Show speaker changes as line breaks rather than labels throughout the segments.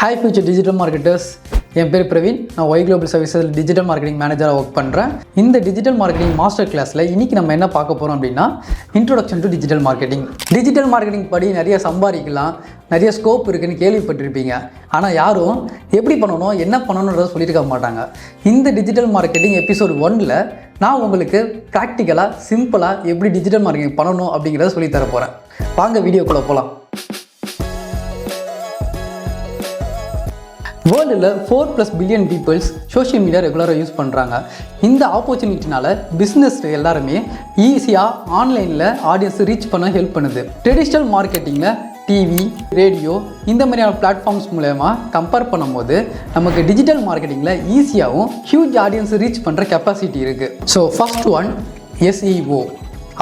Hi future digital marketers, என் பேர் பிரவீன். நான் Y global சர்வீஸில் டிஜிட்டல் மார்க்கெட்டிங் மேனேஜராக ஒர்க் பண்ணுறேன். இந்த டிஜிட்டல் மார்க்கெட்டிங் மாஸ்டர் கிளாஸில் இன்றைக்கி நம்ம என்ன பார்க்க போகிறோம் அப்படின்னா, introduction to digital marketing. Digital marketing படி நிறைய சம்பாதிக்கலாம், நிறைய ஸ்கோப் இருக்குதுன்னு கேள்விப்பட்டிருப்பீங்க. ஆனால் யாரும் எப்படி பண்ணணும், என்ன பண்ணணுன்றதை சொல்லியிருக்க மாட்டாங்க. இந்த டிஜிட்டல் மார்க்கெட்டிங் எபிசோட் 1ல் நான் உங்களுக்கு ப்ராக்டிக்கலாக சிம்பிளாக எப்படி டிஜிட்டல் மார்க்கெட்டிங் பண்ணணும் அப்படிங்கிறத சொல்லித்தர போகிறேன். வாங்க வீடியோக்குள்ளே போகலாம். வேர்ல்டில் 4+ பில்லியன் பீப்புள்ஸ் சோஷியல் மீடியா ரெகுலராக யூஸ் பண்ணுறாங்க. இந்த ஆப்பர்ச்சுனிட்டினால பிஸ்னஸ் எல்லாருமே ஈஸியாக ஆன்லைனில் ஆடியன்ஸ் ரீச் பண்ண ஹெல்ப் பண்ணுது. ட்ரெடிஷ்னல் மார்க்கெட்டிங்கில் டிவி, ரேடியோ இந்த மாதிரியான பிளாட்ஃபார்ம்ஸ் மூலமா கம்பேர் பண்ணும்போது நமக்கு டிஜிட்டல் மார்க்கெட்டிங்கில் ஈஸியாகவும் ஹியூஜ் ஆடியன்ஸ் ரீச் பண்ணுற கெப்பாசிட்டி இருக்குது. ஸோ ஃபர்ஸ்ட் ஒன் SEO,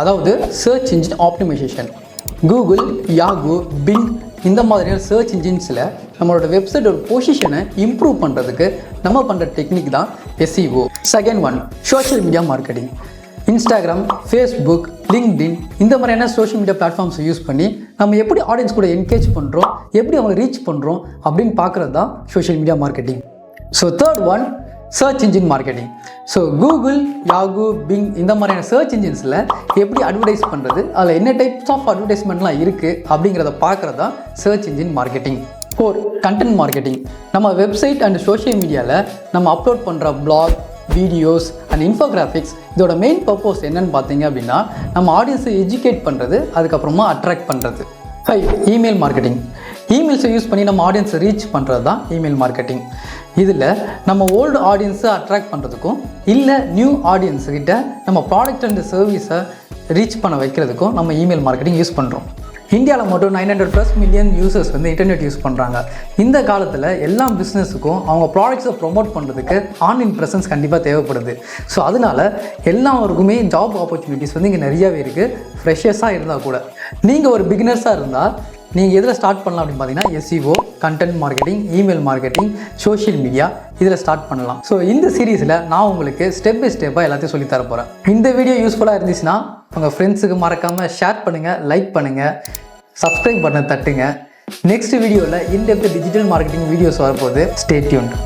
அதாவது search engine optimisation. Google, Yahoo, Bing இந்த மாதிரியான சர்ச் இன்ஜின்ஸில் நம்மளோட வெப்சைட்டோட பொசிஷனை இம்ப்ரூவ் பண்ணுறதுக்கு நம்ம பண்ணுற டெக்னிக் தான் SEO. Second one social media marketing. Instagram, Facebook, LinkedIn இந்த மாதிரியான சோஷியல் மீடியா பிளாட்ஃபார்ம்ஸை யூஸ் பண்ணி நம்ம எப்படி ஆடியன்ஸ் கூட என்கேஜ் பண்ணுறோம், எப்படி அவங்களை ரீச் பண்ணுறோம் அப்படின்னு பார்க்குறது தான் social media marketing. So third one search engine marketing. So Google, Yahoo, Bing இந்த மாதிரியான சர்ச் இன்ஜின்ஸில் எப்படி அட்வர்டைஸ் பண்ணுறது, அதில் என்ன டைப்ஸ் ஆஃப் அட்வர்டைஸ்மெண்ட்லாம் இருக்குது அப்படிங்கிறத பார்க்குறது தான் search engine marketing. Four content marketing. நம்ம வெப்சைட் அண்ட் சோஷியல் மீடியாவில் நம்ம அப்லோட் பண்ணுற பிளாக், வீடியோஸ் அண்ட் இன்ஃபோகிராஃபிக்ஸ் இதோட மெயின் பர்பஸ் என்னன்னு பார்த்தீங்க அப்படின்னா, நம்ம ஆடியன்ஸை எஜுகேட் பண்ணுறது, அதுக்கப்புறமா அட்ராக்ட் பண்ணுறது. 5 இமெயில் மார்க்கெட்டிங். இமெயில்ஸை யூஸ் பண்ணி நம்ம ஆடியன்ஸை ரீச் பண்ணுறது தான் இமெயில் மார்க்கெட்டிங். இதில் நம்ம ஓல்டு ஆடியன்ஸை அட்ராக்ட் பண்ணுறதுக்கும் இல்லை நியூ ஆடியன்ஸுக்கிட்ட நம்ம ப்ராடக்ட் அண்ட் சர்வீஸை ரீச் பண்ண வைக்கிறதுக்கும் நம்ம இமெயில் மார்க்கெட்டிங் யூஸ் பண்ணுறோம். இந்தியாவில் மட்டும் 900+ மில்லியன் யூசர்ஸ் இன்டர்நெட் யூஸ் பண்ணுறாங்க. இந்த காலத்தில் எல்லா பிஸ்னஸுக்கும் அவங்க ப்ராடக்ட்ஸை ப்ரொமோட் பண்ணுறதுக்கு ஆன்லைன் ப்ரெசன்ஸ் கண்டிப்பாக தேவைப்படுது. ஸோ அதனால் எல்லாருக்குமே ஜாப் ஆப்பர்ச்சுனிட்டிஸ் இங்கே நிறையாவே இருக்குது. ஃப்ரெஷர்ஸாக இருந்தால் கூட நீங்கள் ஒரு பிகினர்ஸாக இருந்தால் நீங்கள் எதில் ஸ்டார்ட் பண்ணலாம் அப்படின்னு பார்த்தீங்கன்னா SEO, content marketing, email marketing, social media இதில் ஸ்டார்ட் பண்ணலாம். ஸோ இந்த சீரீஸில் நான் உங்களுக்கு ஸ்டெப் பை ஸ்டெப்பாக எல்லாத்தையும் சொல்லித்தர போகிறேன். இந்த வீடியோ யூஸ்ஃபுல்லாக இருந்துச்சுன்னா உங்கள் ஃப்ரெண்ட்ஸுக்கு மறக்காமல் ஷேர் பண்ணுங்கள், லைக் பண்ணுங்கள், சப்ஸ்கிரைப் பட்டனை தட்டுங்க. நெக்ஸ்ட் வீடியோவில் இன்டெப்த் டிஜிட்டல் மார்க்கெட்டிங் வீடியோஸ் வரப்போகுது. Stay tuned.